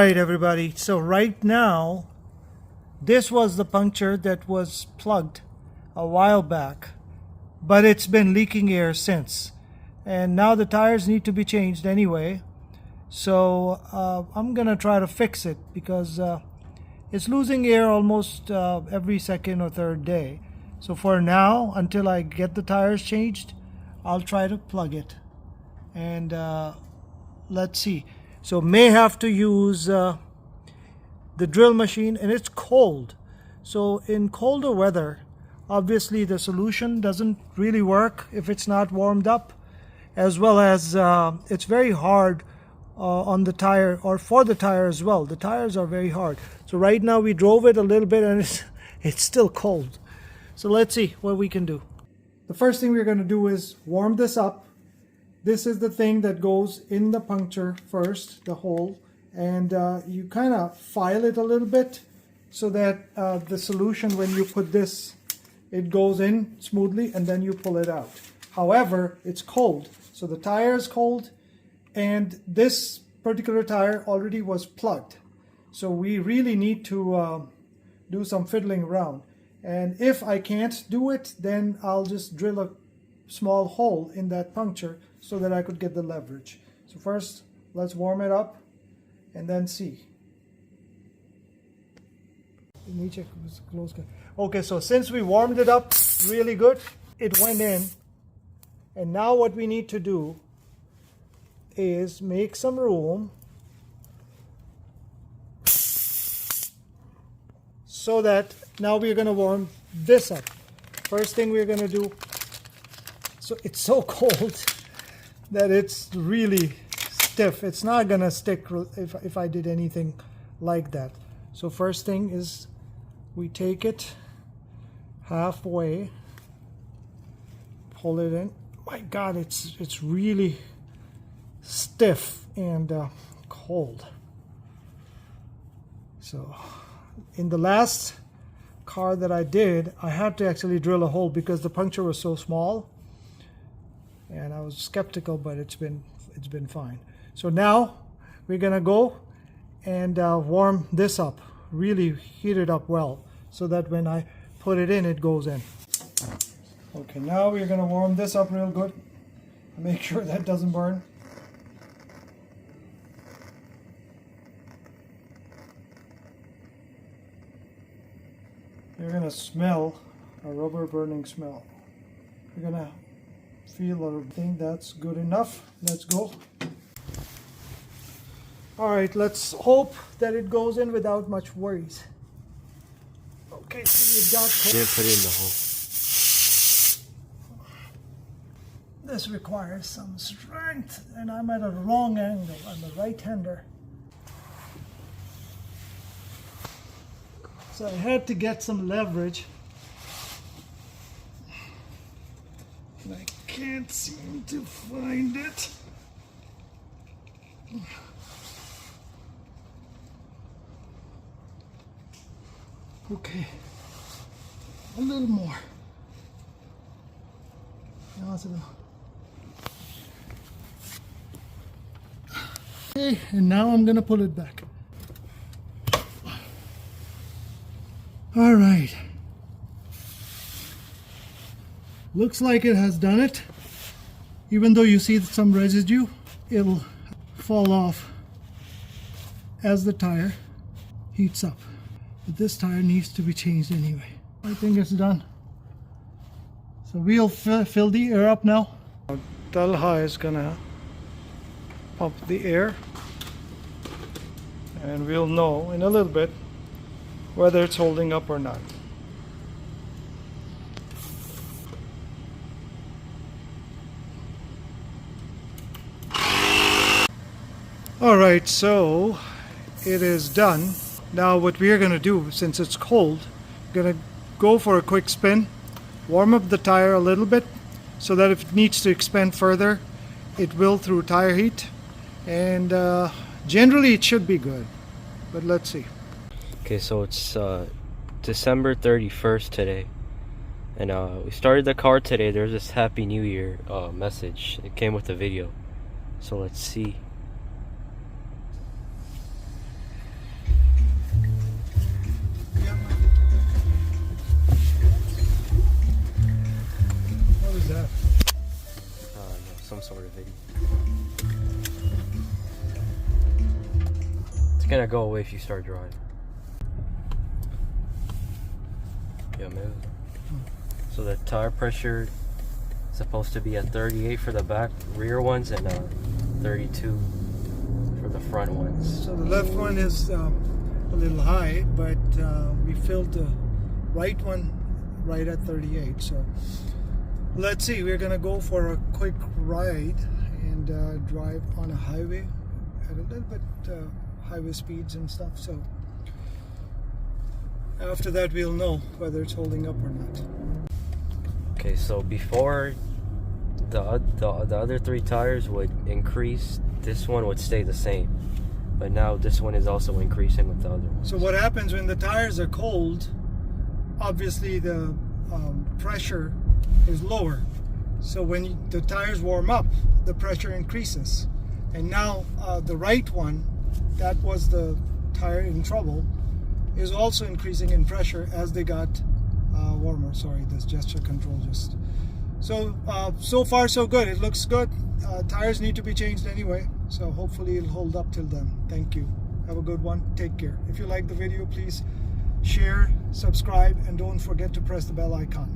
right, everybody, so right now this was the puncture that was plugged a while back, but it's been leaking air since, and now the tires need to be changed anyway. So I'm gonna try to fix it because it's losing air almost every second or third day. So for now, until I get the tires changed, I'll try to plug it, and let's see. So may have to use the drill machine, and it's cold. So in colder weather, obviously the solution doesn't really work if it's not warmed up, as well as it's very hard on the tire, or for the tire as well. The tires are very hard. So right now we drove it a little bit and it's still cold. So let's see what we can do. The first thing we're going to do is warm this up. This is the thing that goes in the puncture first, the hole, and you kind of file it a little bit so that the solution, when you put this, it goes in smoothly and then you pull it out. However, it's cold, so the tire is cold, and this particular tire already was plugged. So we really need to do some fiddling around. And if I can't do it, then I'll just drill a small hole in that puncture so that I could get the leverage. So first, let's warm it up and then see. Okay, so since we warmed it up really good, it went in. And now what we need to do is make some room so that now we're going to warm this up. First thing we're going to do, so it's so cold that it's really stiff. It's not going to stick if I did anything like that. So first thing is we take it halfway, pull it in. My God, it's really stiff and cold. So in the last car that I did, I had to actually drill a hole because the puncture was so small, and I was skeptical, but it's been fine. So now we're gonna go and warm this up, really heat it up well, so that when I put it in, it goes in. Okay, now we're gonna warm this up real good. Make sure that doesn't burn. You're gonna smell a rubber burning smell. You're gonna feel a thing. That's good enough. Let's go. All right, let's hope that it goes in without much worries. Okay, so you've got. Didn't put it in the hole. This requires some strength, and I'm at a wrong angle. I'm a right-hander. So I had to get some leverage. And I can't seem to find it. Okay, a little more. Okay, and now I'm gonna pull it back. All right. Looks like it has done it. Even though you see some residue, it'll fall off as the tire heats up. But this tire needs to be changed anyway. I think it's done. So we'll fill the air up now. Talha is gonna pump the air, and we'll know in a little bit whether it's holding up or not. Alright, so it is done. Now what we are going to do, since it's cold, we're going to go for a quick spin, warm up the tire a little bit so that if it needs to expand further, it will through tire heat, and generally it should be good, but let's see. Okay, so it's December 31st today, and we started the car today. There's this Happy New Year message. It came with the video, so let's see. gonna go away if you start driving. Yeah, man. So the tire pressure is supposed to be at 38 for the back rear ones and 32 for the front ones. So the left one is a little high, but we filled the right one right at 38. So let's see, we're gonna go for a quick ride and drive on a highway at a little bit highway speeds and stuff. So after that we'll know whether it's holding up or not. Okay, so before the other three tires would increase, this one would stay the same. But now this one is also increasing with the other one. So what happens when the tires are cold, obviously the pressure is lower. So when the tires warm up, the pressure increases. And now the right one, that was the tire in trouble, is also increasing in pressure as they got warmer. Sorry, this gesture control just... So far so good. It looks good. Tires need to be changed anyway, so hopefully it'll hold up till then. Thank you. Have a good one. Take care. If you like the video, please share, subscribe, and don't forget to press the bell icon.